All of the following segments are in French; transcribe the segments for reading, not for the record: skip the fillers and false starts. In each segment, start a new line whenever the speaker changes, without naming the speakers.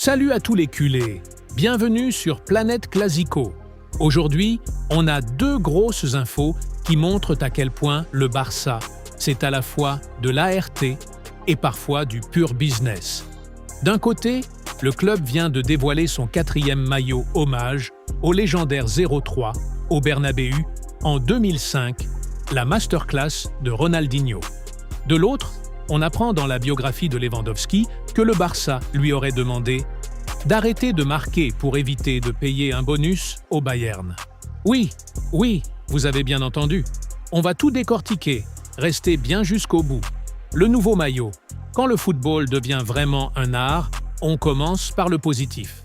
Salut à tous les culés, bienvenue sur Planète Classico. Aujourd'hui, on a deux grosses infos qui montrent à quel point le Barça, c'est à la fois de l'ART et parfois du pur business. D'un côté, le club vient de dévoiler son 4e maillot hommage au légendaire 03 au Bernabéu en 2005, la masterclass de Ronaldinho. De l'autre, on apprend dans la biographie de Lewandowski que le Barça lui aurait demandé d'arrêter de marquer pour éviter de payer un bonus au Bayern. Oui, vous avez bien entendu. On va tout décortiquer, restez bien jusqu'au bout. Le nouveau maillot. Quand le football devient vraiment un art, on commence par le positif.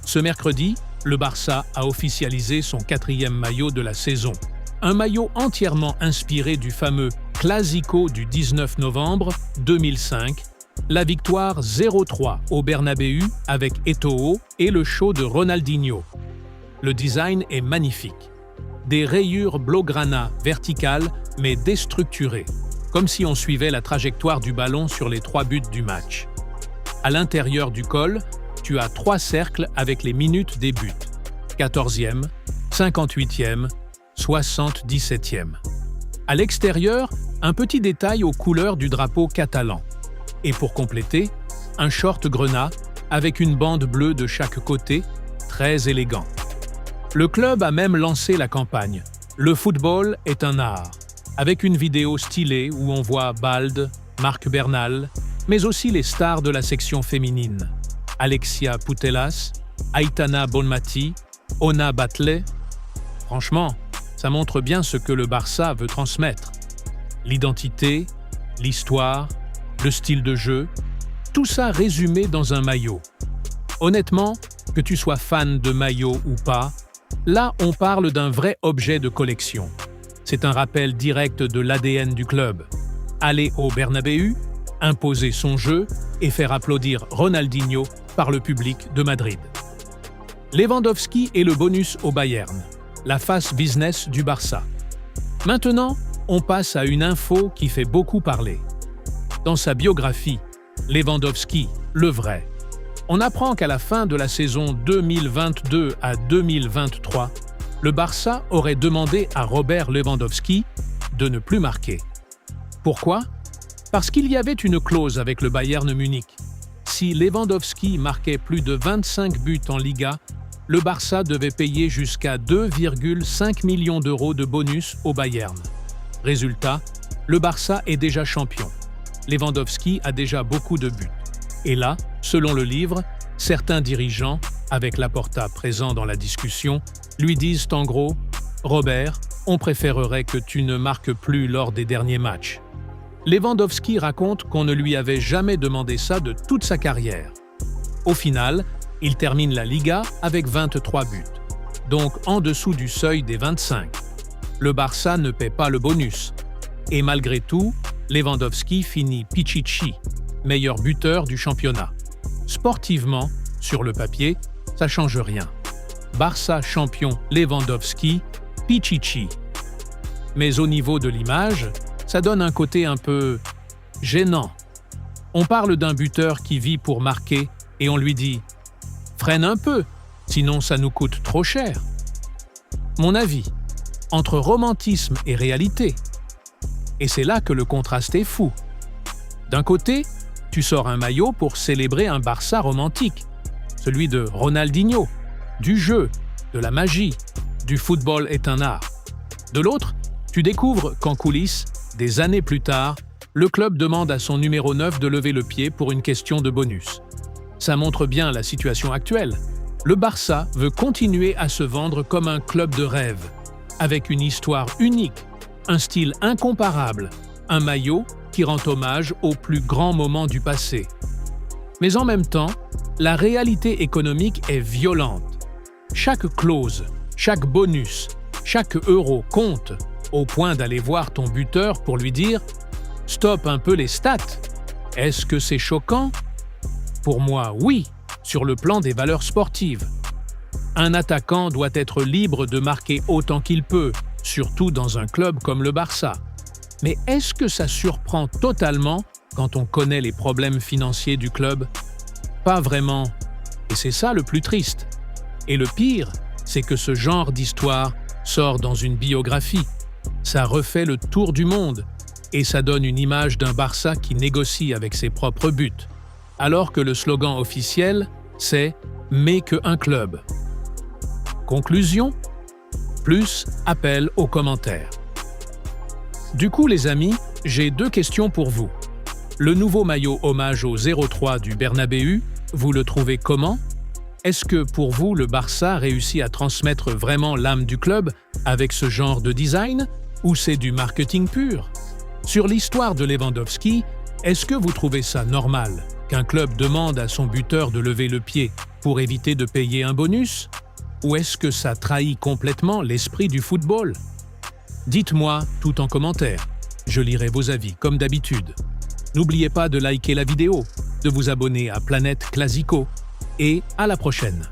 Ce mercredi, le Barça a officialisé son 4e maillot de la saison. Un maillot entièrement inspiré du fameux Classico du 19 novembre 2005, la victoire 0-3 au Bernabéu avec Eto'o et le show de Ronaldinho. Le design est magnifique. Des rayures blaugrana verticales mais déstructurées, comme si on suivait la trajectoire du ballon sur les 3 buts du match. À l'intérieur du col, tu as 3 cercles avec les minutes des buts. 14e, 58e, 77e. À l'extérieur, un petit détail aux couleurs du drapeau catalan. Et pour compléter, un short grenat avec une bande bleue de chaque côté, très élégant. Le club a même lancé la campagne « Le football est un art », avec une vidéo stylée où on voit Balde, Marc Bernal, mais aussi les stars de la section féminine. Alexia Putellas, Aitana Bonmati, Ona Batlle. Franchement, ça montre bien ce que le Barça veut transmettre. L'identité, l'histoire, le style de jeu, tout ça résumé dans un maillot. Honnêtement, que tu sois fan de maillot ou pas, là on parle d'un vrai objet de collection. C'est un rappel direct de l'ADN du club. Aller au Bernabéu, imposer son jeu et faire applaudir Ronaldinho par le public de Madrid. Lewandowski est le bonus au Bayern, la face business du Barça. Maintenant, on passe à une info qui fait beaucoup parler. Dans sa biographie, Lewandowski, le vrai, on apprend qu'à la fin de la saison 2022 à 2023, le Barça aurait demandé à Robert Lewandowski de ne plus marquer. Pourquoi ? Parce qu'il y avait une clause avec le Bayern Munich. Si Lewandowski marquait plus de 25 buts en Liga, le Barça devait payer jusqu'à 2,5 millions d'euros de bonus au Bayern. Résultat, le Barça est déjà champion. Lewandowski a déjà beaucoup de buts. Et là, selon le livre, certains dirigeants, avec Laporta présent dans la discussion, lui disent en gros « Robert, on préférerait que tu ne marques plus lors des derniers matchs ». Lewandowski raconte qu'on ne lui avait jamais demandé ça de toute sa carrière. Au final, il termine la Liga avec 23 buts, donc en dessous du seuil des 25. Le Barça ne paie pas le bonus. Et malgré tout, Lewandowski finit Pichichi, meilleur buteur du championnat. Sportivement, sur le papier, ça change rien. Barça champion Lewandowski, Pichichi. Mais au niveau de l'image, ça donne un côté un peu gênant. On parle d'un buteur qui vit pour marquer et on lui dit « Freine un peu, sinon ça nous coûte trop cher ». Mon avis, entre romantisme et réalité. Et c'est là que le contraste est fou. D'un côté, tu sors un maillot pour célébrer un Barça romantique, celui de Ronaldinho, du jeu, de la magie, du football est un art. De l'autre, tu découvres qu'en coulisses, des années plus tard, le club demande à son numéro 9 de lever le pied pour une question de bonus. Ça montre bien la situation actuelle. Le Barça veut continuer à se vendre comme un club de rêve, avec une histoire unique, un style incomparable, un maillot qui rend hommage aux plus grands moments du passé. Mais en même temps, la réalité économique est violente. Chaque clause, chaque bonus, chaque euro compte, au point d'aller voir ton buteur pour lui dire « Stop un peu les stats ! Est-ce que c'est choquant ?» Pour moi, oui, sur le plan des valeurs sportives. Un attaquant doit être libre de marquer autant qu'il peut, surtout dans un club comme le Barça. Mais est-ce que ça surprend totalement quand on connaît les problèmes financiers du club ? Pas vraiment. Et c'est ça le plus triste. Et le pire, c'est que ce genre d'histoire sort dans une biographie. Ça refait le tour du monde et ça donne une image d'un Barça qui négocie avec ses propres buts. Alors que le slogan officiel, c'est « mais qu'un club ». Conclusion ? Plus appel aux commentaires. Du coup, les amis, j'ai 2 questions pour vous. Le nouveau maillot hommage au 03 du Bernabéu, vous le trouvez comment ? Est-ce que pour vous, le Barça réussit à transmettre vraiment l'âme du club avec ce genre de design ou c'est du marketing pur ? Sur l'histoire de Lewandowski, est-ce que vous trouvez ça normal qu'un club demande à son buteur de lever le pied pour éviter de payer un bonus ? Ou est-ce que ça trahit complètement l'esprit du football ? Dites-moi tout en commentaire. Je lirai vos avis comme d'habitude. N'oubliez pas de liker la vidéo, de vous abonner à Planète Classico et à la prochaine.